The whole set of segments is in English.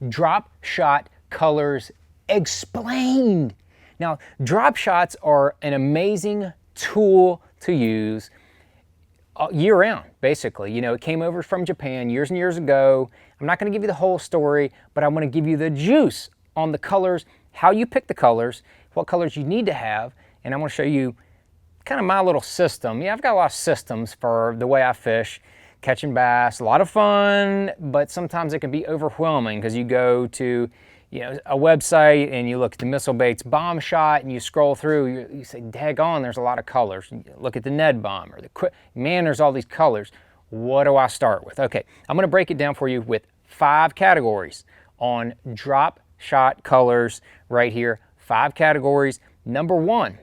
Drop shot colors explained. Now, drop shots are an amazing tool to use year round, basically. You know, it came over from Japan years and years ago. I'm not going to give you the whole story, but I'm going to give you the juice on the colors, how you pick the colors, what colors you need to have, and I'm going to show you kind of my little system. Yeah, I've got a lot of systems for the way I fish, catching bass. A lot of fun, but sometimes it can be overwhelming because you go to, you know, a website and you look at the Missile Baits bomb shot and you scroll through, you say, daggone, there's a lot of colors. You look at the Ned bomb or man, there's all these colors. What do I start with? Okay, I'm going to break it down for you with 5 categories on drop shot colors right here. 5 categories. Number 1,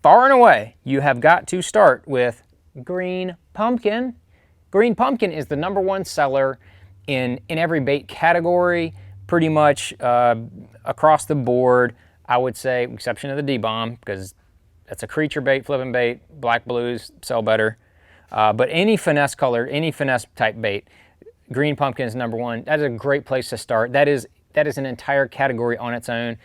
far and away, you have got to start with green pumpkin. Green pumpkin is the number 1 seller in every bait category, pretty much across the board, I would say, exception of the D-bomb, because that's a creature bait, flipping bait. Black blues sell better. But any finesse color, any finesse type bait, green pumpkin is number 1. That is a great place to start. That is an entire category on its own.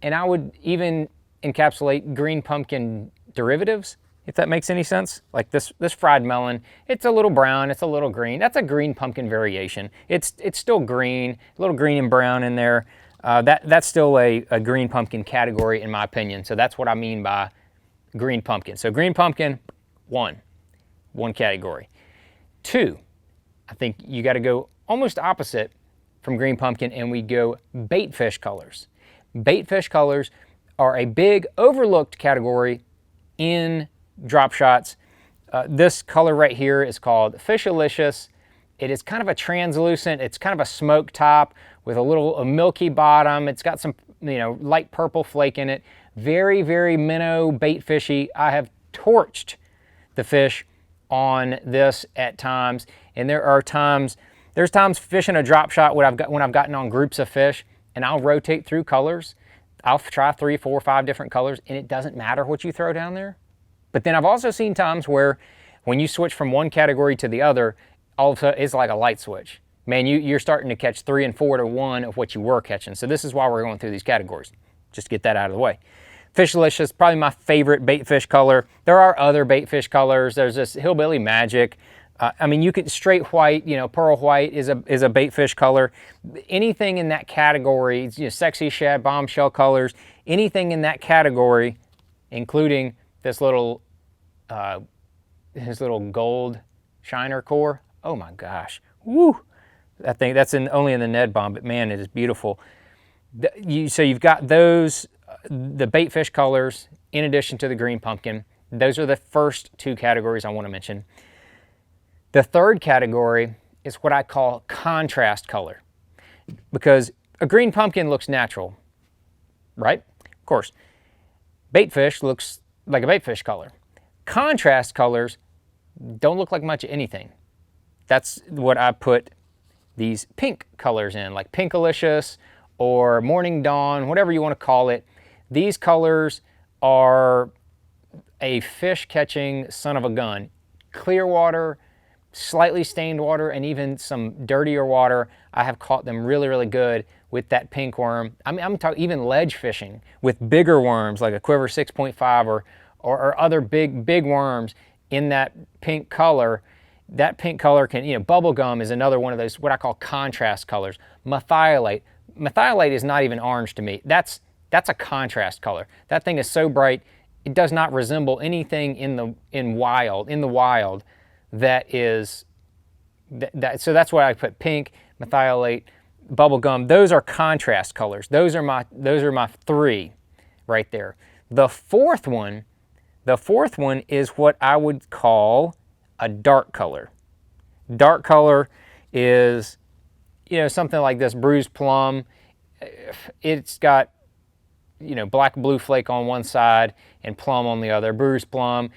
And I would even encapsulate green pumpkin derivatives, if that makes any sense. Like this fried melon, it's a little brown, it's a little green. That's a green pumpkin variation. It's still green, a little green and brown in there. That's still a green pumpkin category in my opinion. So that's what I mean by green pumpkin. So green pumpkin, one category. 2, I think you got to go almost opposite from green pumpkin, and we go bait fish colors. Bait fish colors are a big overlooked category in drop shots. This color right here is called Fishalicious. It is kind of a translucent, it's kind of a smoke top with a milky bottom. It's got some, you know, light purple flake in it. Very, very minnow bait fishy. I have torched the fish on this at times, and there's times fishing a drop shot when I've gotten on groups of fish, and I'll rotate through colors. I'll try 3, 4, 5 different colors, and it doesn't matter what you throw down there. But then I've also seen times where when you switch from one category to the other, all of a sudden it's like a light switch. Man, you're starting to catch 3 and 4 to 1 of what you were catching. So this is why we're going through these categories. Just to get that out of the way. Fishalicious, probably my favorite bait fish color. There are other bait fish colors. There's this Hillbilly Magic. I mean, you could straight white, you know, pearl white is a bait fish color. Anything in that category, you know, sexy shad, bombshell colors, anything in that category, including this little gold shiner core. Oh my gosh, woo! I think that's only in the Ned bomb, but man, it is beautiful. So you've got those, the bait fish colors, in addition to the green pumpkin. Those are the first 2 categories I want to mention. The third category is what I call contrast color, because a green pumpkin looks natural, right? Of course, bait fish looks like a bait fish color. Contrast colors don't look like much of anything. That's what I put these pink colors in, like Pinkolicious or Morning Dawn, whatever you want to call it. These colors are a fish catching son of a gun. Clear water, slightly stained water, and even some dirtier water. I have caught them really, really good with that pink worm. I mean, I'm talking even ledge fishing with bigger worms like a Quiver 6.5 or other big worms in that pink color. That pink color can, you know, bubblegum is another one of those, what I call contrast colors. Methylate. Methylate is not even orange to me. That's a contrast color. That thing is so bright, it does not resemble anything in the wild that is, so that's why I put pink, methylate, bubblegum. Those are contrast colors. Those are my 3 right there. The fourth one is what I would call a dark color. Dark color is, you know, something like this bruised plum. It's got, you know, black blue flake on one side and plum on the other. Bruised plum.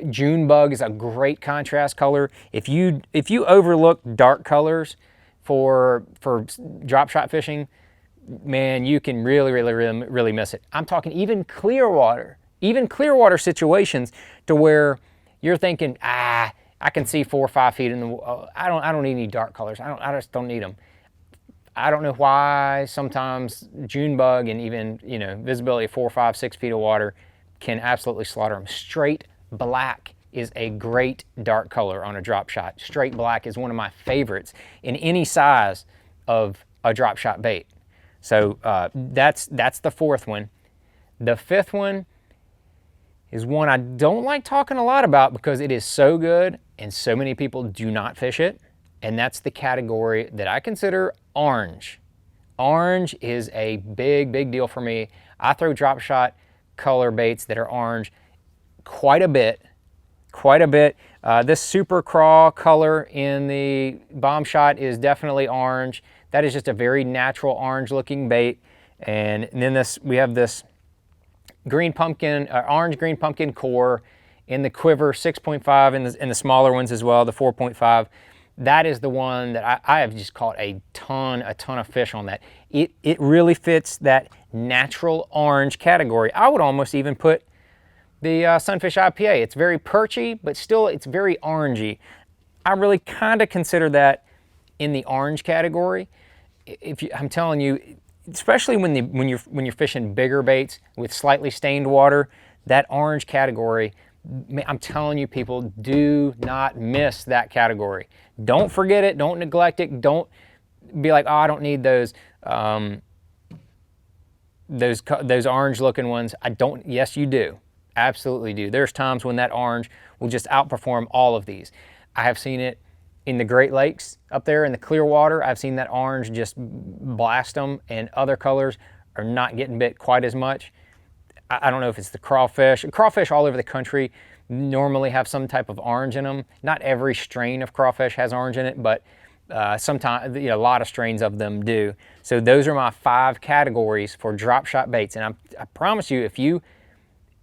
June bug is a great contrast color. If you overlook dark colors for drop shot fishing, man, you can really miss it. I'm talking even clear water situations to where you're thinking, I can see 4 or 5 feet in the. I don't need any dark colors. I just don't need them. I don't know why sometimes June bug and even, you know, visibility of 4, 5, 6 feet of water can absolutely slaughter them. Straight black is a great dark color on a drop shot. Straight black is one of my favorites in any size of a drop shot bait. So that's the fourth one. The fifth one is one I don't like talking a lot about because it is so good and so many people do not fish it. And that's the category that I consider orange. Orange is a big, big deal for me. I throw drop shot color baits that are orange quite a bit. This super craw color in the bomb shot is definitely orange. That is just a very natural orange looking bait. And then we have this green pumpkin, orange green pumpkin core in the quiver 6.5 and the smaller ones as well, the 4.5. That is the one that I have just caught a ton of fish on that. It really fits that natural orange category. I would almost even put the Sunfish IPA. It's very perchy, but still it's very orangey. I really kind of consider that in the orange category. I'm telling you, especially when you're fishing bigger baits with slightly stained water, that orange category, I'm telling you, people, do not miss that category. Don't forget it. Don't neglect it. Don't be like, oh, I don't need those orange-looking ones. I don't. Yes, you do. Absolutely do. There's times when that orange will just outperform all of these. I have seen it in the Great Lakes up there in the clear water. I've seen that orange just blast them, and other colors are not getting bit quite as much. I don't know if it's the crawfish. Crawfish all over the country normally have some type of orange in them. Not every strain of crawfish has orange in it, but sometimes, you know, a lot of strains of them do. So those are my 5 categories for drop shot baits. And I promise you, if you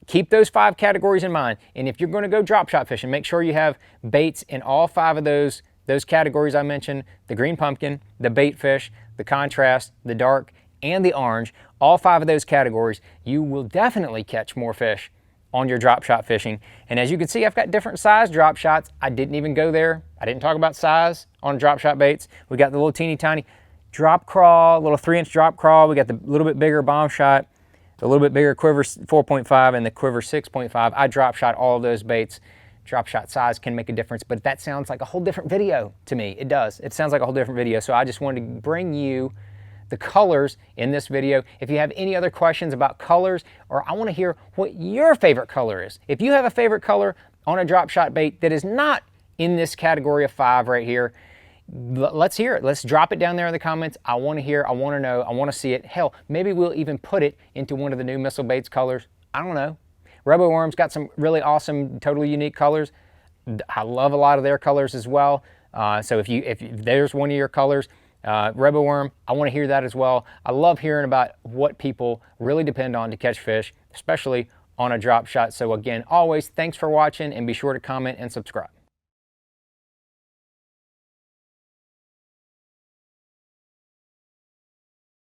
keep those 5 categories in mind, and if you're going to go drop shot fishing, make sure you have baits in all 5 of those categories I mentioned: the green pumpkin, the bait fish, the contrast, the dark, and the orange. All 5 of those categories, you will definitely catch more fish on your drop shot fishing. And as you can see, I've got different size drop shots. I didn't even go there. I didn't talk about size on drop shot baits. We got the little teeny tiny drop craw, little 3-inch drop craw. We got the little bit bigger bomb shot, the little bit bigger quiver 4.5 and the quiver 6.5. I drop shot all of those baits. Drop shot size can make a difference, but that sounds like a whole different video to me. It does. It sounds like a whole different video. So I just wanted to bring you the colors in this video. If you have any other questions about colors, or I want to hear what your favorite color is. If you have a favorite color on a drop shot bait that is not in this category of 5 right here, let's hear it. Let's drop it down there in the comments. I want to hear, I want to know, I want to see it. Hell, maybe we'll even put it into one of the new Missile Baits colors. I don't know. Robo Worm's got some really awesome, totally unique colors. I love a lot of their colors as well. So if there's one of your colors, Robo Worm, I want to hear that as well. I love hearing about what people really depend on to catch fish, especially on a drop shot. So again, always thanks for watching, and be sure to comment and subscribe.